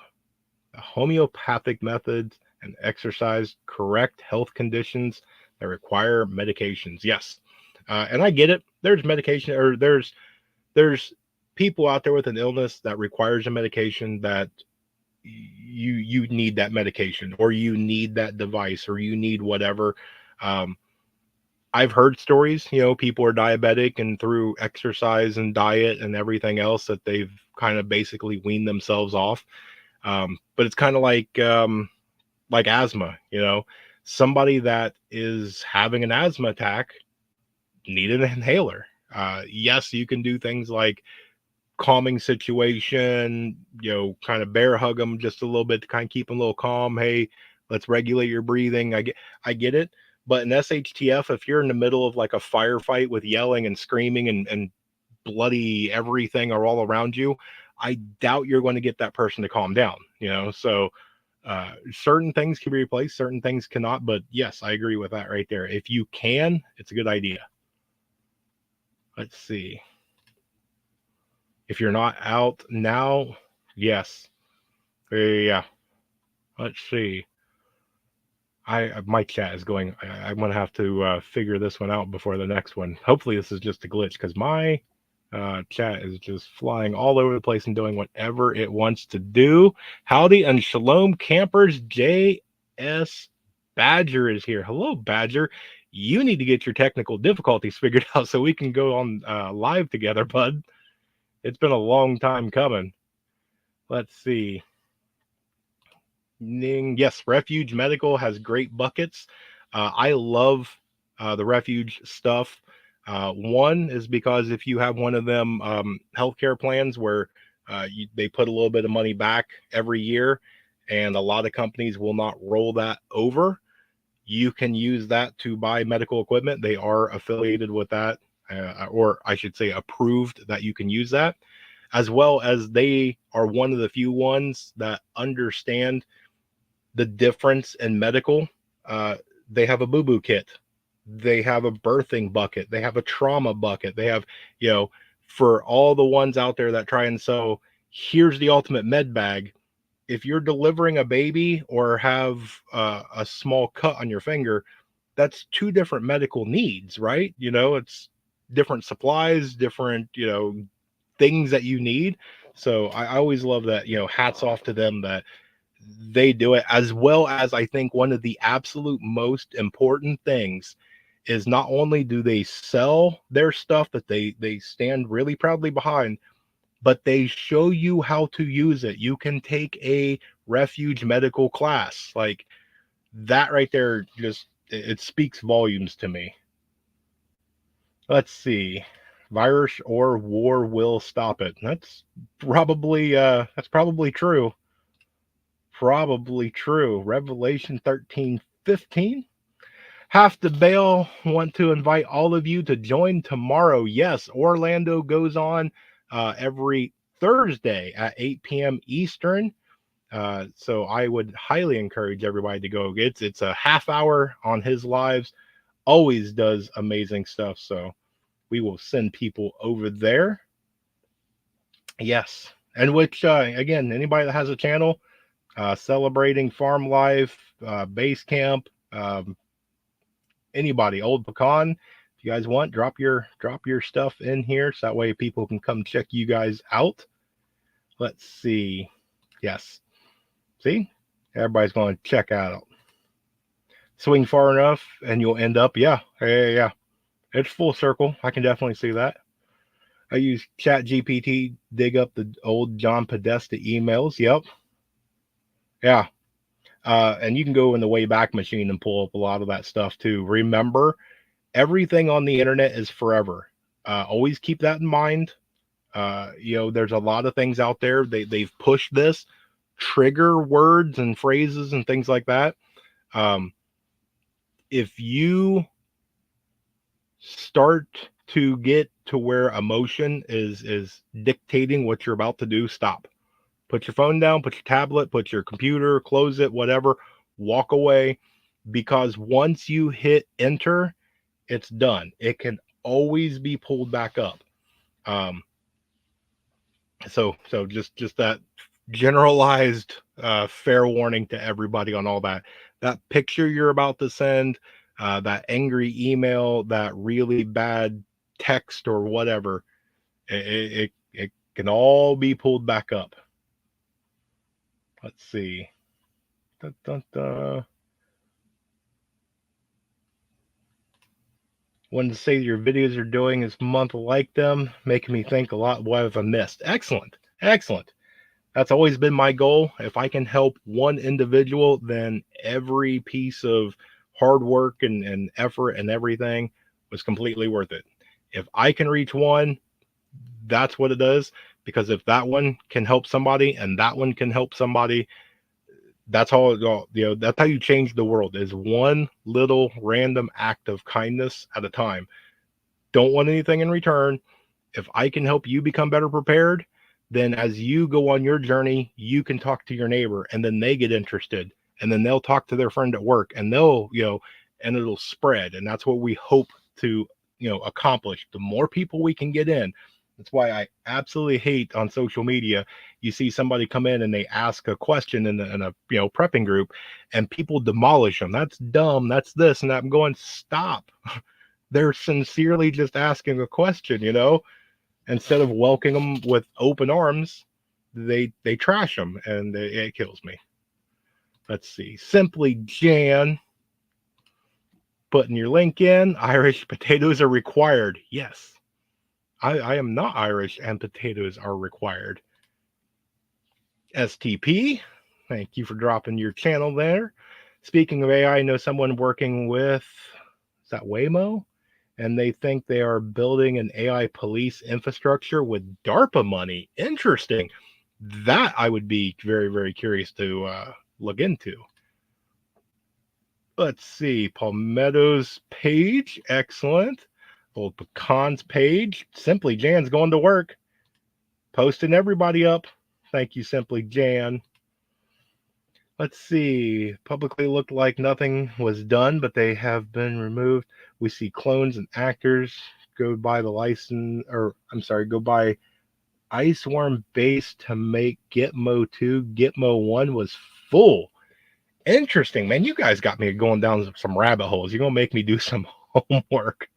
Homeopathic methods and exercise, correct health conditions that require medications. Yes. And I get it. There's medication, or there's people out there with an illness that requires a medication that you need that medication, or you need that device, or you need whatever. I've heard stories, people are diabetic, and through exercise and diet and everything else that they've kind of basically weaned themselves off. But it's kind of like asthma, somebody that is having an asthma attack need an inhaler. Yes, you can do things like calming situation, kind of bear hug them just a little bit to kind of keep them a little calm. Hey, let's regulate your breathing. I get it. But in SHTF, if you're in the middle of like a firefight with yelling and screaming and bloody everything are all around you, I doubt you're going to get that person to calm down, So certain things can be replaced, certain things cannot. But yes, I agree with that right there. If you can, it's a good idea. Let's see. If you're not out now, yes. Yeah. Let's see. My chat is going. I'm gonna have to figure this one out before the next one. Hopefully, this is just a glitch, because my chat is just flying all over the place and doing whatever it wants to do. Howdy and shalom, campers. J.S. Badger is here. Hello, Badger. You need to get your technical difficulties figured out so we can go on live together, bud. It's been a long time coming. Let's see. Yes, Refuge Medical has great buckets. I love the Refuge stuff. One is because if you have one of them healthcare plans where they put a little bit of money back every year, and a lot of companies will not roll that over, you can use that to buy medical equipment. They are affiliated with that, or I should say approved that you can use that, as well as they are one of the few ones that understand the difference in medical. They have a boo-boo kit. They have a birthing bucket. They have a trauma bucket. They have, for all the ones out there that try and sell, here's the ultimate med bag. If you're delivering a baby or have a small cut on your finger, that's two different medical needs, right? It's different supplies, different, things that you need. So I always love that, hats off to them that they do it, as well as I think one of the absolute most important things is not only do they sell their stuff that they stand really proudly behind, but they show you how to use it. You can take a refuge medical class. Like that right there, just it speaks volumes to me. Let's see. Virus or war will stop it. That's probably true. Probably true. Revelation 13:15. Have to bail. Want to invite all of you to join tomorrow. Yes, Orlando goes on every Thursday at 8 p.m. Eastern. So I would highly encourage everybody to go. It's a half hour on his lives. Always does amazing stuff. So we will send people over there. Yes, and which again, anybody that has a channel celebrating farm life, base camp, anybody, old pecan. If you guys want, drop your stuff in here so that way people can come check you guys out. Let's see. Yes. See? Everybody's going to check out. Swing far enough and you'll end up, yeah. It's full circle. I can definitely see that. I use Chat GPT, dig up the old John Podesta emails. Yep. Yeah. And you can go in the Wayback Machine and pull up a lot of that stuff too. Remember, everything on the internet is forever. Always keep that in mind. There's a lot of things out there. They've pushed this trigger words and phrases and things like that. If you start to get to where emotion is dictating what you're about to do, stop. Put your phone down, put your tablet, put your computer, close it, whatever, walk away, because once you hit enter, it's done. It can always be pulled back up. So just that generalized fair warning to everybody on all that. That picture you're about to send, that angry email, that really bad text or whatever, it can all be pulled back up. Let's see. Dun, dun, dun. Wanted to say your videos are doing this month like them, making me think a lot. What have I missed? Excellent. That's always been my goal. If I can help one individual, then every piece of hard work and effort and everything was completely worth it. If I can reach one, that's what it does. Because if that one can help somebody and that one can help somebody, that's how that's how you change the world, is one little random act of kindness at a time. Don't want anything in return. If I can help you become better prepared, then as you go on your journey, you can talk to your neighbor and then they get interested and then they'll talk to their friend at work and they'll, and it'll spread. And that's what we hope to, accomplish. The more people we can get in. That's why I absolutely hate on social media. You see somebody come in and they ask a question in a prepping group and people demolish them. That's dumb. That's this and that. I'm going, stop. They're sincerely just asking a question, instead of welcoming them with open arms, they trash them, and it kills me. Let's see. Simply Jan, putting your link in. Irish potatoes are required. Yes. I am not Irish, and potatoes are required. STP, thank you for dropping your channel there. Speaking of AI, I know someone working with, is that Waymo? And they think they are building an AI police infrastructure with DARPA money. Interesting. That I would be very, very curious to look into. Let's see. Palmetto's page. Excellent. Old Pecan's page. Simply Jan's going to work. Posting everybody up. Thank you, Simply Jan. Let's see. Publicly looked like nothing was done, but they have been removed. We see clones and actors go by the license, go by Iceworm base to make Gitmo 2. Gitmo 1 was full. Interesting, man. You guys got me going down some rabbit holes. You're going to make me do some homework.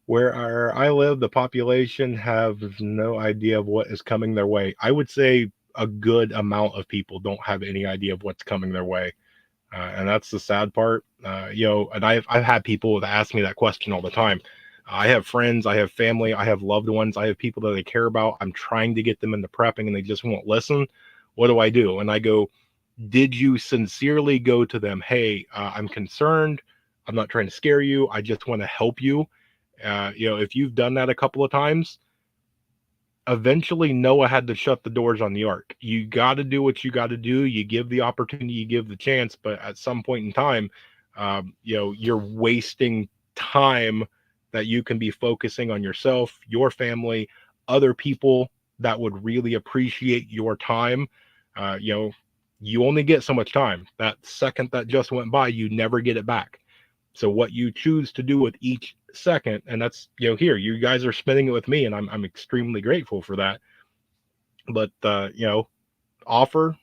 Where I live, live, the population have no idea of what is coming their way. I would say a good amount of people don't have any idea of what's coming their way. And that's the sad part. And I've had people that ask me that question all the time. I have friends, I have family, I have loved ones, I have people that I care about. I'm trying to get them into prepping and they just won't listen. What do I do? And I go, did you sincerely go to them? Hey, I'm concerned. I'm not trying to scare you. I just want to help you. If you've done that a couple of times, eventually Noah had to shut the doors on the ark. You got to do what you got to do. You give the opportunity, you give the chance, but at some point in time, you're wasting time that you can be focusing on yourself, your family, other people that would really appreciate your time. You only get so much time. That second that just went by, you never get it back. So what you choose to do with each second, and that's here, you guys are spending it with me, and I'm extremely grateful for that. But offer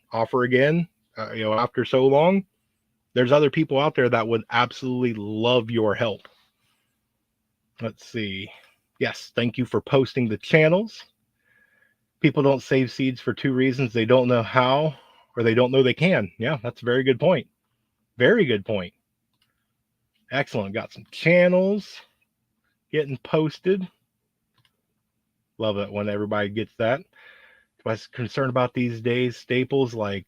again. After so long, there's other people out there that would absolutely love your help. Let's see. Yes, thank you for posting the channels. People don't save seeds for two reasons: they don't know how, or they don't know they can. Yeah, that's a very good point. Very good point. Excellent. Got some channels getting posted. Love it when everybody gets that. I was concerned about these days, staples like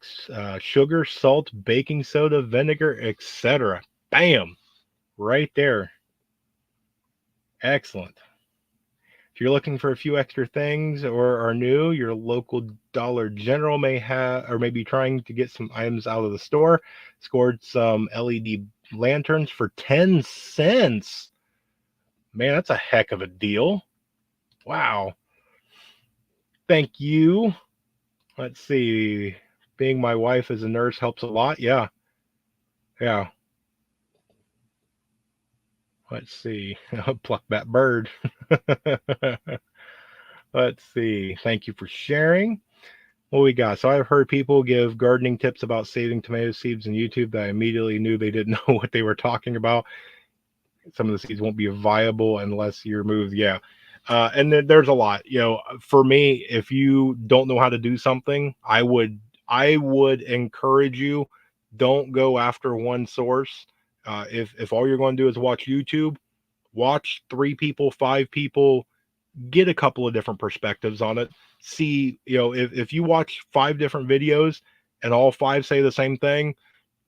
sugar, salt, baking soda, vinegar, etc. Bam! Right there. Excellent. If you're looking for a few extra things or are new, your local Dollar General may have, or may be trying to get some items out of the store. Scored some LED lanterns for 10 cents. Man, that's a heck of a deal. Wow. Thank you. Let's see. Being my wife as a nurse helps a lot. Yeah. Yeah. Let's see. Pluck that bird. Let's see. Thank you for sharing. What we got? So I've heard people give gardening tips about saving tomato seeds on YouTube that I immediately knew they didn't know what they were talking about. Some of the seeds won't be viable unless you remove. Yeah. And then there's a lot. For me, if you don't know how to do something, I would encourage you, don't go after one source. If all you're going to do is watch YouTube, watch 3 people, 5 people, get a couple of different perspectives on it. See, if you watch 5 different videos and all 5 say the same thing,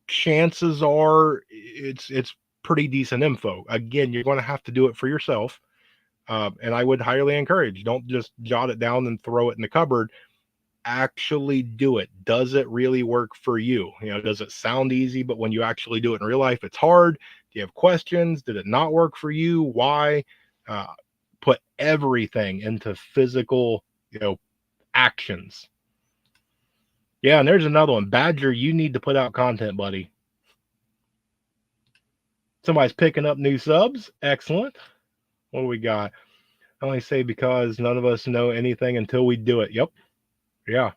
chances are it's pretty decent info. Again, you're going to have to do it for yourself. And I would highly encourage, don't just jot it down and throw it in the cupboard. Actually do it. Does it really work for you? Does it sound easy, but when you actually do it in real life, it's hard? Do you have questions? Did it not work for you? Why? Put everything into physical, actions. Yeah, and there's another one. Badger, you need to put out content, buddy. Somebody's picking up new subs. Excellent. What do we got? I only say because none of us know anything until we do it. Yep. Yeah.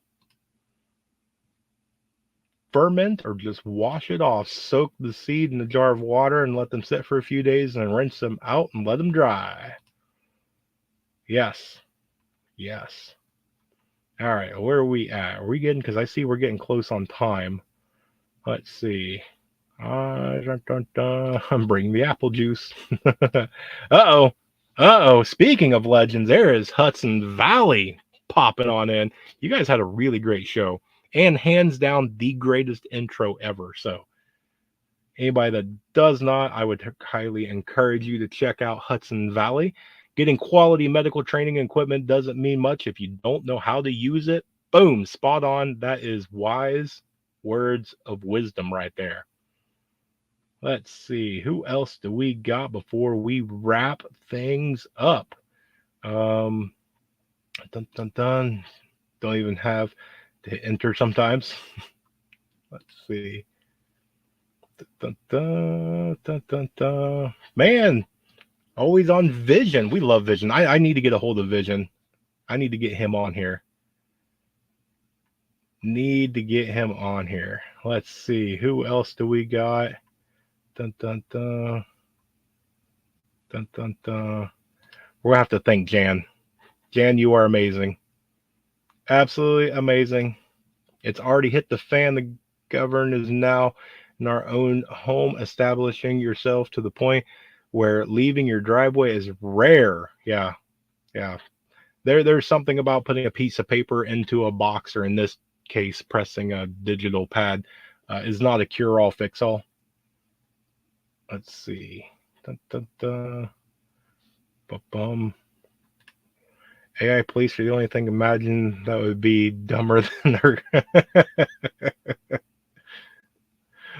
Ferment or just wash it off. Soak the seed in a jar of water and let them sit for a few days and rinse them out and let them dry. Yes. Yes. All right. Where are we at? Are we getting, because I see we're getting close on time. Let's see. I'm bringing the apple juice. Uh-oh. Uh-oh. Speaking of legends, there is Hudson Valley popping on in. You guys had a really great show. And hands down, the greatest intro ever. So anybody that does not, I would highly encourage you to check out Hudson Valley. Getting quality medical training equipment doesn't mean much if you don't know how to use it. Boom, spot on. That is wise words of wisdom right there. Let's see, who else do we got before we wrap things up? Dun, dun, dun. Don't even have to enter sometimes. Let's see. Dun, dun, dun, dun, dun. Man, always on Vision. We love Vision. I need to get a hold of Vision. I need to get him on here. Need to get him on here. Let's see. Who else do we got? Dun, dun, dun. Dun, dun, dun. We'll have to thank Jan. Jan, you are amazing. Absolutely amazing. It's already hit the fan. The govern is now in our own home, establishing yourself to the point where leaving your driveway is rare. Yeah, yeah. There's something about putting a piece of paper into a box, or in this case, pressing a digital pad, is not a cure-all, fix-all. Let's see. Dun, dun, dun. Bum. AI police are the only thing. Imagine that would be dumber than their.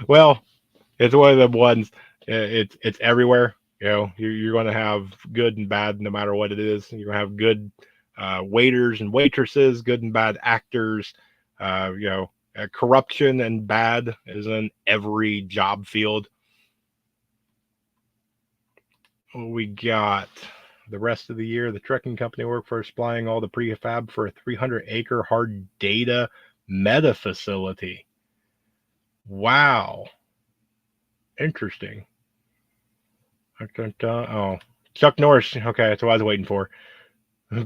Well, it's one of the ones. It's everywhere. You know, you're going to have good and bad no matter what it is. You're going to have good waiters and waitresses, good and bad actors. Corruption and bad is in every job field. We got the rest of the year. The trucking company worked for supplying all the prefab for a 300-acre hard data meta facility. Wow. Interesting. Oh, Chuck Norris. Okay, that's what I was waiting for.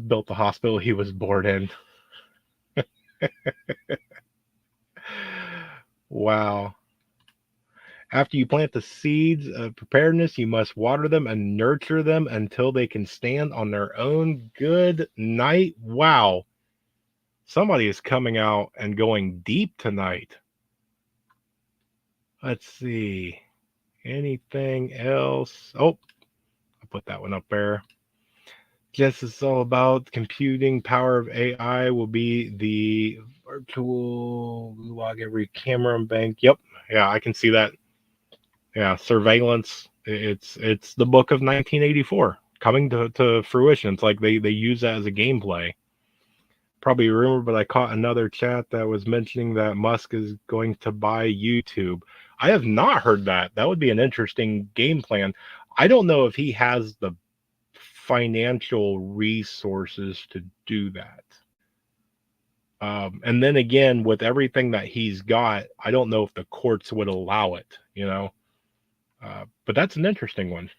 Built the hospital he was born in. Wow. After you plant the seeds of preparedness, you must water them and nurture them until they can stand on their own. Good night. Wow. Somebody is coming out and going deep tonight. Let's see. Anything else? Oh, I'll put that one up there. Yes, it's all about computing power of AI will be the virtual log every camera and bank. Yep. Yeah, I can see that. Yeah, surveillance. It's the book of 1984 coming to fruition. It's like they use that as a gameplay. Probably a rumor, but I caught another chat that was mentioning that Musk is going to buy YouTube. I have not heard that. That would be an interesting game plan. I don't know if he has the financial resources to do that. And then again, with everything that he's got, I don't know if the courts would allow it, you know. But that's an interesting one.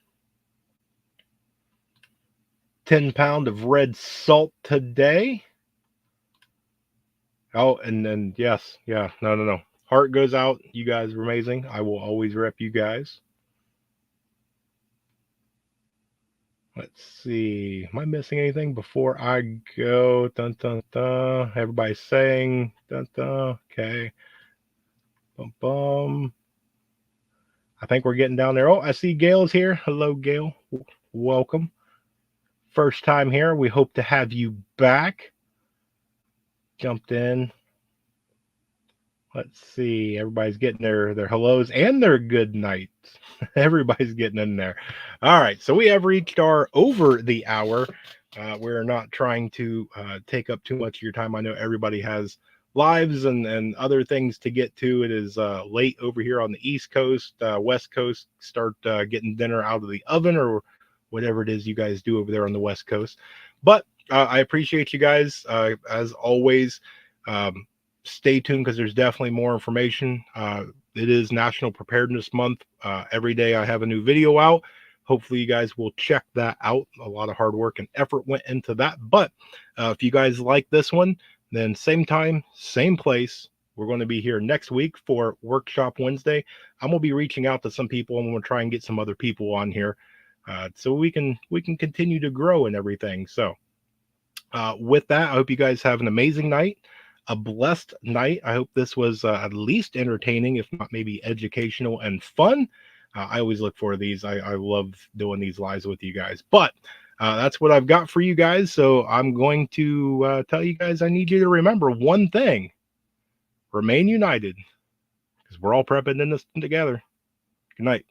10 pound of red salt today. Oh, and then yes, yeah, no. Heart goes out. You guys are amazing. I will always rep you guys. Let's see. Am I missing anything before I go? Dun dun dun. Everybody's saying dun dun. Okay. Bum bum. I think we're getting down there. Oh, I see Gail's here. Hello, Gail. Welcome. First time here. We hope to have you back. Jumped in. Let's see. Everybody's getting their hellos and their good nights. Everybody's getting in there. All right. So we have reached our over the hour. We're not trying to take up too much of your time. I know everybody has lives and other things to get to. It is late over here on the East Coast. West Coast, start getting dinner out of the oven or whatever it is you guys do over there on the West Coast. But I appreciate you guys. As always, stay tuned because there's definitely more information. It is National Preparedness Month. Every day I have a new video out. Hopefully you guys will check that out. A lot of hard work and effort went into that. But if you guys like this one, then same time, same place. We're going to be here next week for Workshop Wednesday. I'm going to be reaching out to some people. I'm going to try and get some other people on here so we can continue to grow and everything. So with that, I hope you guys have an amazing night. A blessed night. I hope this was at least entertaining, if not maybe educational and fun. I always look for these. I love doing these lives with you guys. But that's what I've got for you guys. So I'm going to tell you guys I need you to remember one thing. Remain united because we're all prepping in this together. Good night.